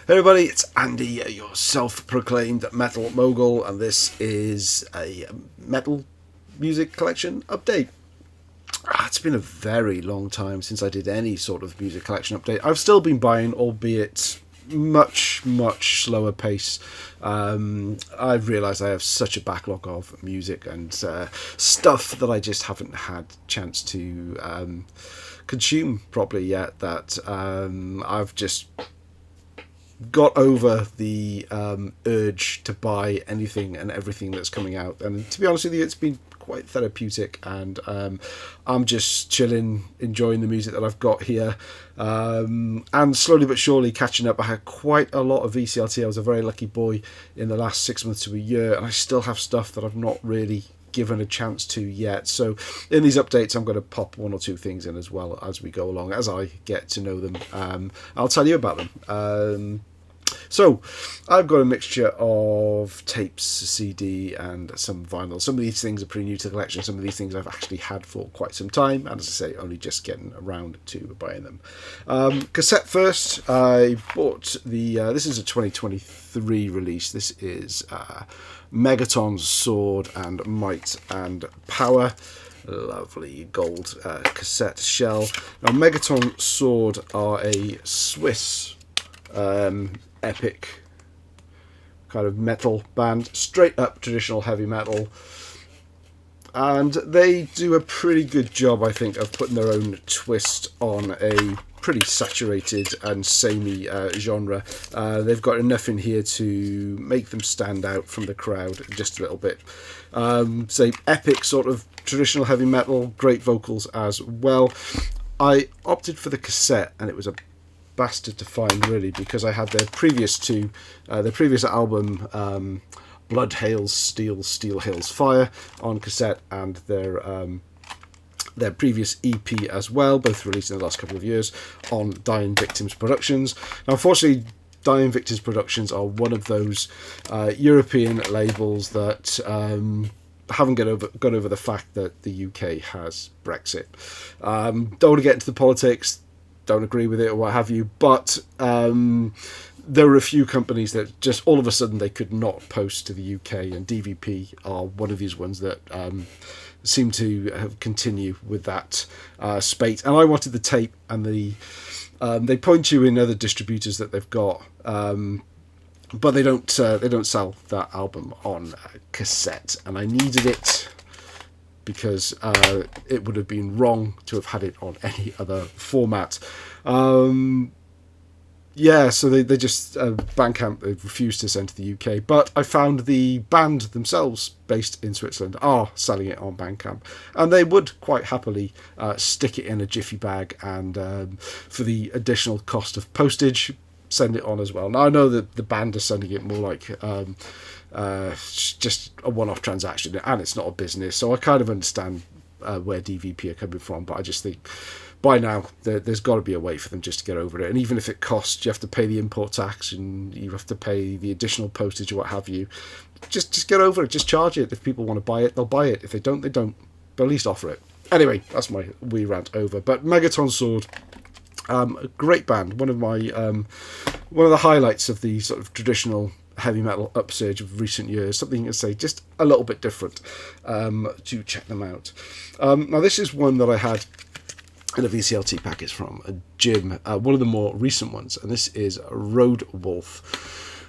Hey everybody, it's Andy, your self-proclaimed metal mogul, and this is a metal music collection update. It's been a very long time since I did any sort of music collection update. I've still been buying, albeit much slower pace. I've realised I have such a backlog of music and stuff that I just haven't had chance to consume properly yet, that I've just got over the urge to buy anything and everything that's coming out. And to be honest with you, it's been quite therapeutic, and I'm just chilling, enjoying the music that I've got here, and slowly but surely catching up. I had quite a lot of VCLT. I was a very lucky boy in the last 6 months to a year, and I still have stuff that I've not really given a chance to yet. So in these updates, I'm going to pop one or two things in as well as we go along, as I get to know them. I'll tell you about them. So I've got a mixture of tapes, CD, and some vinyl. Some of these things are pretty new to the collection. Some of these things I've actually had for quite some time, and as I say, only just getting around to buying them. Cassette first. I bought the this is a 2023 release. This is Megaton Sword and Might and Power. Lovely gold cassette shell. Now, Megaton Sword are a Swiss epic kind of metal band, straight up traditional heavy metal, and they do a pretty good job, I think, of putting their own twist on a pretty saturated and samey genre. They've got enough in here to make them stand out from the crowd just a little bit. Say epic sort of traditional heavy metal, great vocals as well. I opted for the cassette, and it was a bastard to find, really, because I had their previous album, Blood Hails Steel, Steel Hails Fire, on cassette, and their previous EP as well, both released in the last couple of years on Dying Victims Productions. Now, unfortunately, Dying Victims Productions are one of those European labels that haven't got over the fact that the UK has Brexit. Don't want to get into the politics, don't agree with it or what have you, but there were a few companies that just all of a sudden they could not post to the UK, and DVP are one of these ones that seem to continue with that spate. And I wanted the tape, and they point you in other distributors that they've got, but they don't sell that album on cassette, and I needed it because it would have been wrong to have had it on any other format. So they just Bandcamp, they refused to send to the UK, but I found the band themselves, based in Switzerland, are selling it on Bandcamp, and they would quite happily stick it in a jiffy bag, and for the additional cost of postage, send it on as well. Now, I know that the band are sending it more like just a one-off transaction, and it's not a business, so I kind of understand where DVP are coming from, but I just think by now there's got to be a way for them just to get over it. And even if it costs, you have to pay the import tax and you have to pay the additional postage or what have you, just get over it, just charge it. If people want to buy it, they'll buy it. If they don't, they don't, but at least offer it. Anyway, that's my wee rant over. But Megaton Sword, a great band, one of the highlights of the sort of traditional heavy metal upsurge of recent years, something to say just a little bit different. To check them out. Now, this is one that I had in a VCLT package from a gym, one of the more recent ones, and this is Road Wolf.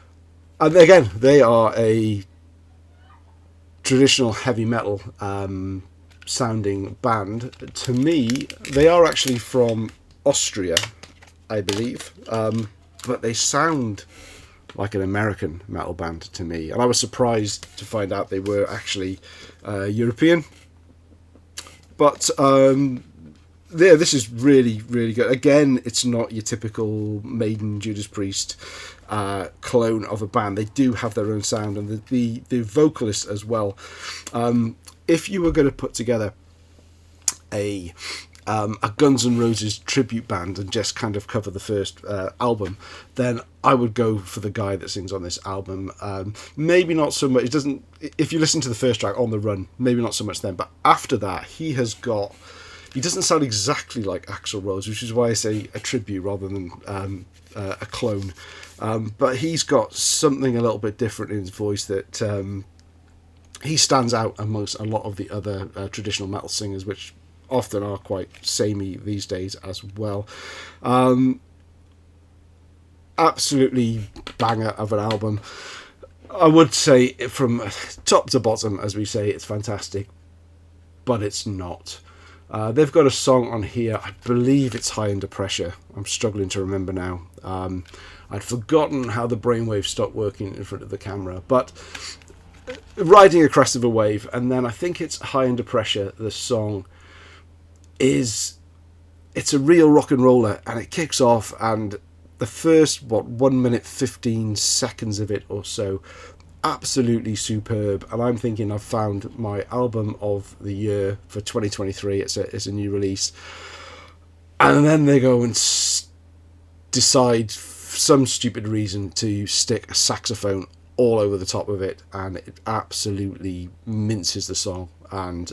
And again, they are a traditional heavy metal sounding band. To me, they are actually from Austria, I believe, but they sound like an American metal band to me, and I was surprised to find out they were actually European. But this is really good. Again, it's not your typical Maiden, Judas Priest clone of a band. They do have their own sound, and the vocalist as well. If you were going to put together a Guns N' Roses tribute band and just kind of cover the first album, then I would go for the guy that sings on this album. Maybe not so much. It doesn't. If you listen to the first track, On the Run, maybe not so much then. But after that, he has got He doesn't sound exactly like Axl Rose, which is why I say a tribute rather than a clone. But he's got something a little bit different in his voice that he stands out amongst a lot of the other traditional metal singers, which often are quite samey these days as well. Absolutely banger of an album. I would say from top to bottom, as we say, it's fantastic, but it's not. They've got a song on here, I believe it's High Under Pressure. I'm struggling to remember now. I'd forgotten how the brainwaves stopped working in front of the camera, but Riding a Crest of a Wave, and then I think it's High Under Pressure, the song it's a real rock and roller, and it kicks off, and the first 1 minute 15 seconds of it or so, absolutely superb. And I'm thinking I've found my album of the year for 2023. It's a new release, and then they go and decide for some stupid reason to stick a saxophone all over the top of it, and it absolutely minces the song. And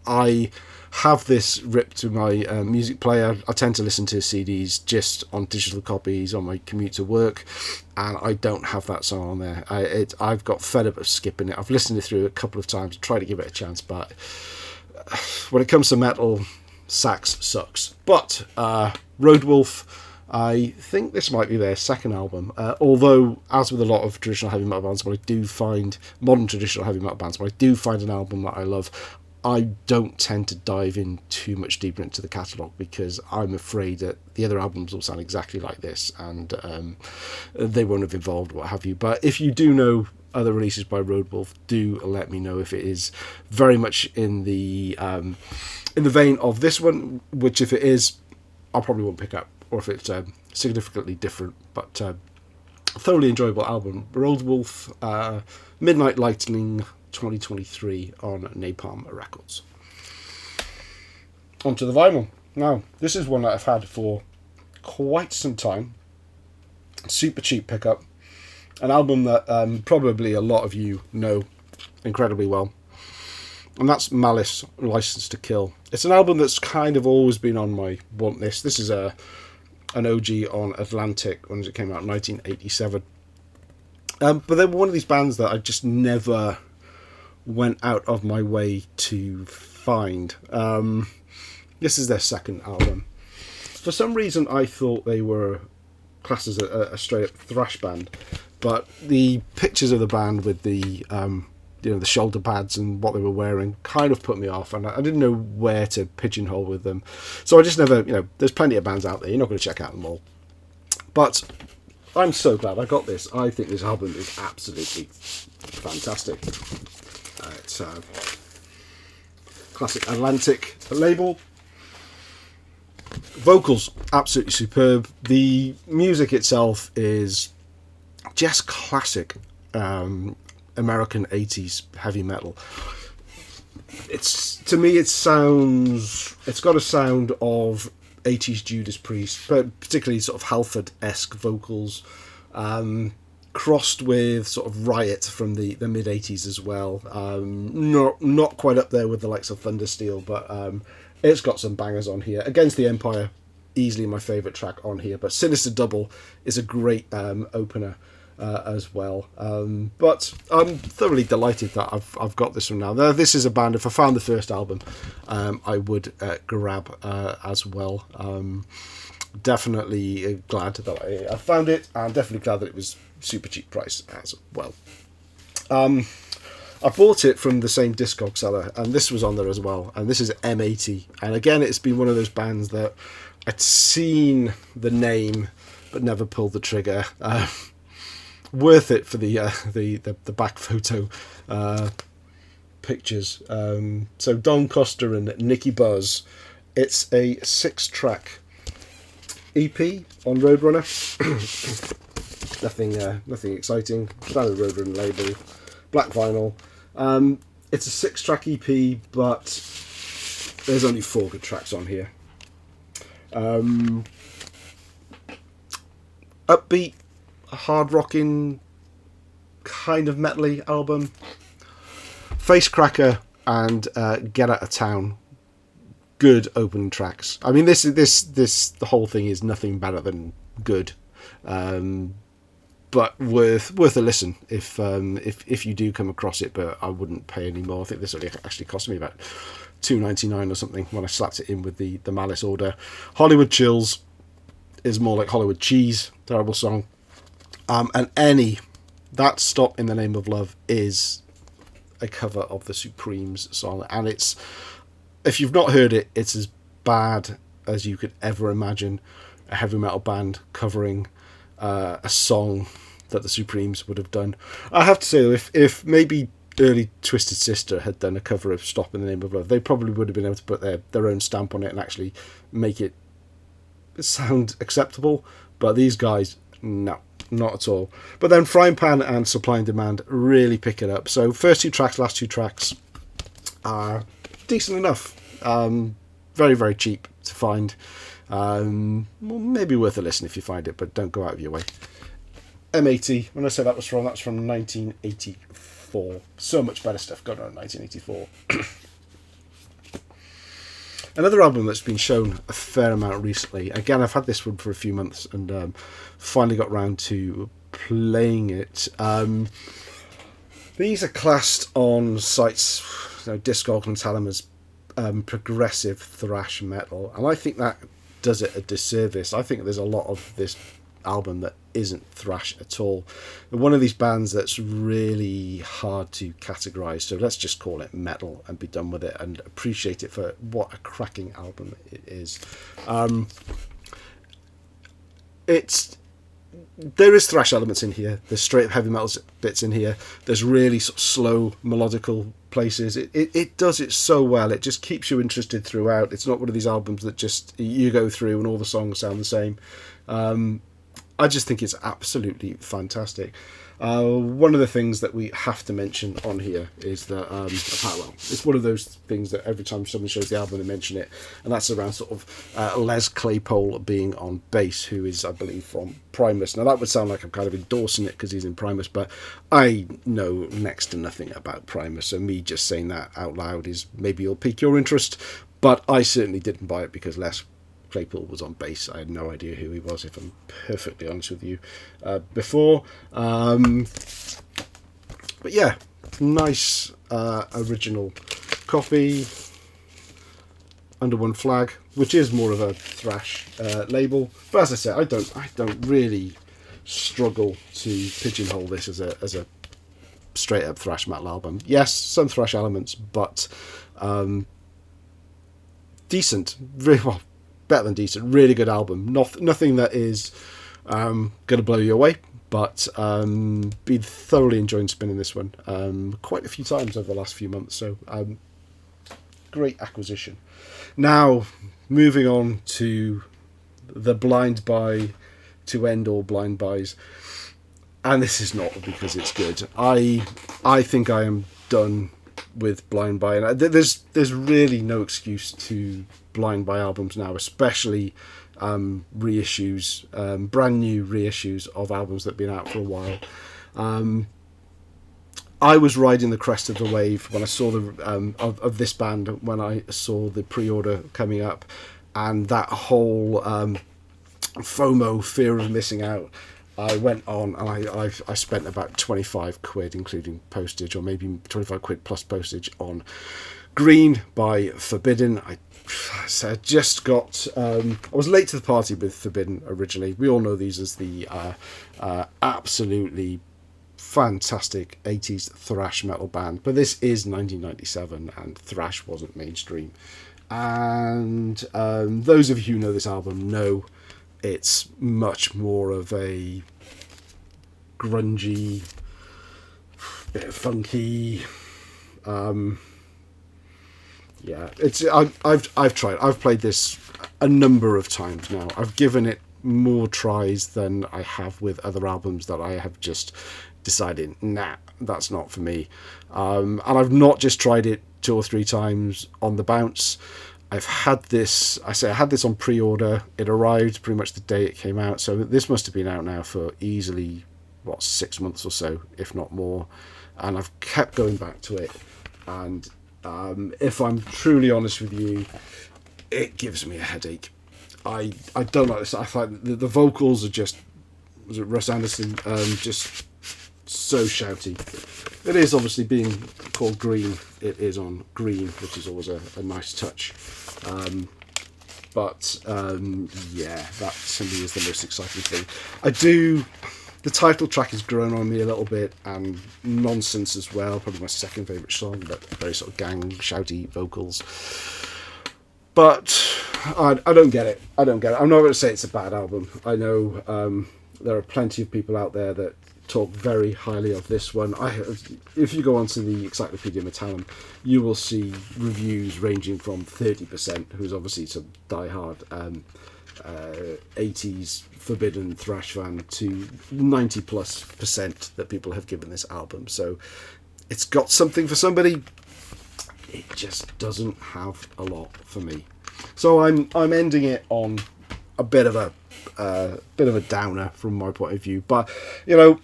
I have this ripped to my music player. I tend to listen to CDs just on digital copies on my commute to work, and I don't have that song on there. I've got fed up of skipping it. I've listened it through a couple of times, tried to give it a chance, but when it comes to metal, sax sucks. But Roadwolf, I think this might be their second album, although, as with a lot of traditional heavy metal bands, when I do find modern traditional heavy metal bands, when I do find an album that I love, I don't tend to dive in too much deeper into the catalogue, because I'm afraid that the other albums will sound exactly like this, and they won't have evolved, what have you. But if you do know other releases by Roadwolf, do let me know if it is very much in the vein of this one, which if it is, I probably won't pick up, or if it's significantly different. But thoroughly enjoyable album. Roadwolf, Midnight Lightning 2023 on Napalm Records. Onto the vinyl. Now, this is one that I've had for quite some time. Super cheap pickup. An album that probably a lot of you know incredibly well. And that's Malice, License to Kill. It's an album that's kind of always been on my want list. This is an OG on Atlantic when it came out in 1987. But they were one of these bands that I just never went out of my way to find. This is their second album. For some reason, I thought they were classed as a straight up thrash band, but the pictures of the band with the the shoulder pads and what they were wearing kind of put me off, and I didn't know where to pigeonhole with them. So I just never, there's plenty of bands out there. You're not going to check out them all. But I'm so glad I got this. I think this album is absolutely fantastic. It's a classic Atlantic label. Vocals, absolutely superb. The music itself is just classic American 80s heavy metal. To me, it's got a sound of 80s Judas Priest, but particularly sort of Halford-esque vocals, crossed with sort of Riot from the mid 80s as well. Not quite up there with the likes of Thundersteel, but it's got some bangers on here. Against the Empire, easily my favourite track on here, but Sinister Double is a great opener as well. But I'm thoroughly delighted that I've got this one now. This is a band, if I found the first album, I would grab as well. Definitely glad that I found it, and definitely glad that it was super cheap price as well. I bought it from the same Discog seller, and this was on there as well, and this is M80, and again it's been one of those bands that I'd seen the name but never pulled the trigger. Worth it for the back photo pictures. So Don Costa and Nicky Buzz. It's a 6-track EP on Roadrunner. Nothing exciting. Standard Roadrunner label, black vinyl. It's a 6-track EP, but there's only 4 good tracks on here. Upbeat, hard rocking, kind of metally album. Face Cracker and Get Out of Town good opening tracks. I mean, the whole thing is nothing better than good, but worth a listen if you do come across it. But I wouldn't pay any more. I think this only actually cost me about $2.99 or something when I slapped it in with the Malice order. Hollywood Chills is more like Hollywood Cheese. Terrible song. And that Stop in the Name of Love is a cover of the Supremes song, and it's, if you've not heard it, it's as bad as you could ever imagine a heavy metal band covering a song that the Supremes would have done. I have to say, though, if maybe early Twisted Sister had done a cover of Stop in the Name of Love, they probably would have been able to put their own stamp on it and actually make it sound acceptable. But these guys, no, not at all. But then Frying Pan and Supply and Demand really pick it up. So first two tracks, last two tracks are decent enough. Very, very cheap to find. Well, maybe worth a listen if you find it, but don't go out of your way. M80, when I say that's from 1984. So much better stuff going on in 1984. Another album that's been shown a fair amount recently. Again, I've had this one for a few months and finally got round to playing it. These are classed on sites, Discog and Talamas, progressive thrash metal, and I think that does it a disservice. I think there's a lot of this album that isn't thrash at all. One of these bands that's really hard to categorize, so let's just call it metal and be done with it and appreciate it for what a cracking album it is. There is thrash elements in here, there's straight up heavy metal bits in here, there's really sort of slow melodical places. It does it so well. It just keeps you interested throughout. It's not one of these albums that just you go through and all the songs sound the same. I just think it's absolutely fantastic. One of the things that we have to mention on here is that, it's one of those things that every time someone shows the album they mention it, and that's around sort of Les Claypole being on bass, who is, I believe, from Primus. Now that would sound like I'm kind of endorsing it because he's in Primus, but I know next to nothing about Primus, so me just saying that out loud is maybe it'll pique your interest, but I certainly didn't buy it because Les Claypool was on bass. I had no idea who he was, if I'm perfectly honest with you, before. But yeah, nice original copy under one flag, which is more of a thrash label. But as I said, I don't really struggle to pigeonhole this as a straight up thrash metal album. Yes, some thrash elements, but decent, really well. Better than decent, really good album. Nothing that is going to blow you away, but been thoroughly enjoying spinning this one quite a few times over the last few months. So great acquisition. Now moving on to the blind buy to end all blind buys, and this is not because it's good. I think I am done with blind buy, and there's really no excuse to blind buy albums now, especially reissues, brand new reissues of albums that have been out for a while. I was riding the crest of the wave when I saw the of this band, when I saw the pre-order coming up, and that whole FOMO, fear of missing out. I went on and I spent about 25 quid, including postage, or maybe 25 quid plus postage, on Green by Forbidden. I just got... I was late to the party with Forbidden originally. We all know these as the absolutely fantastic 80s thrash metal band. But this is 1997 and thrash wasn't mainstream. And those of you who know this album know it's much more of a grungy, bit funky. Yeah, it's I've tried. I've played this a number of times now. I've given it more tries than I have with other albums that I have just decided, nah, that's not for me. And I've not just tried it 2 or 3 times on the bounce. I've had this, I had this on pre-order. It arrived pretty much the day it came out. So this must have been out now for easily, 6 months or so, if not more. And I've kept going back to it. And if I'm truly honest with you, it gives me a headache. I don't like this. I find the vocals are just, was it Russ Anderson? Just so shouty. It is obviously being called Green. It is on Green, which is always a nice touch. But yeah, that to me is the most exciting thing. The title track has grown on me a little bit, and Nonsense as well, probably my second favourite song, but very sort of gang, shouty vocals. But I don't get it. I don't get it. I'm not going to say it's a bad album. I know there are plenty of people out there that talk very highly of this one. If you go onto the Encyclopedia Metallum, you will see reviews ranging from 30%, who's obviously some diehard 80s forbidden thrash fan, to 90+% that people have given this album. So it's got something for somebody. It just doesn't have a lot for me. So I'm ending it on a bit of a downer from my point of view. But you know,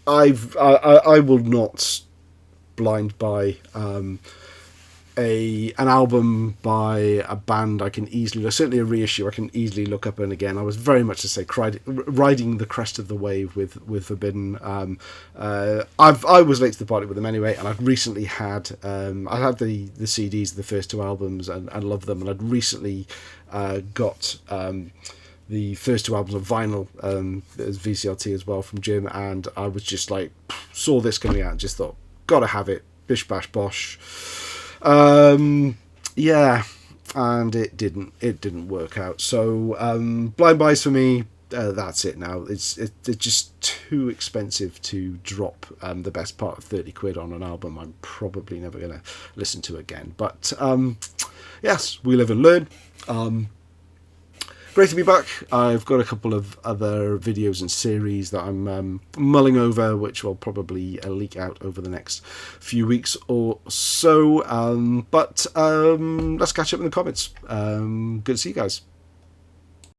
I will not blind buy an album by a band I can easily, certainly a reissue I can easily look up and again. I was very much to say riding the crest of the wave with Forbidden. I was late to the party with them anyway, and I've recently had I had the CDs of the first two albums and loved them, and I'd recently got the first two albums of vinyl as VCLT as well from Jim, and I was just like, saw this coming out and just thought, gotta have it, bish bash bosh. Yeah, and it didn't work out. So blind buys for me, that's it now. It's just too expensive to drop the best part of 30 quid on an album I'm probably never going to listen to again. But yes, we live and learn. Great to be back. I've got a couple of other videos and series that I'm mulling over, which will probably leak out over the next few weeks or so. But let's catch up in the comments. Good to see you guys.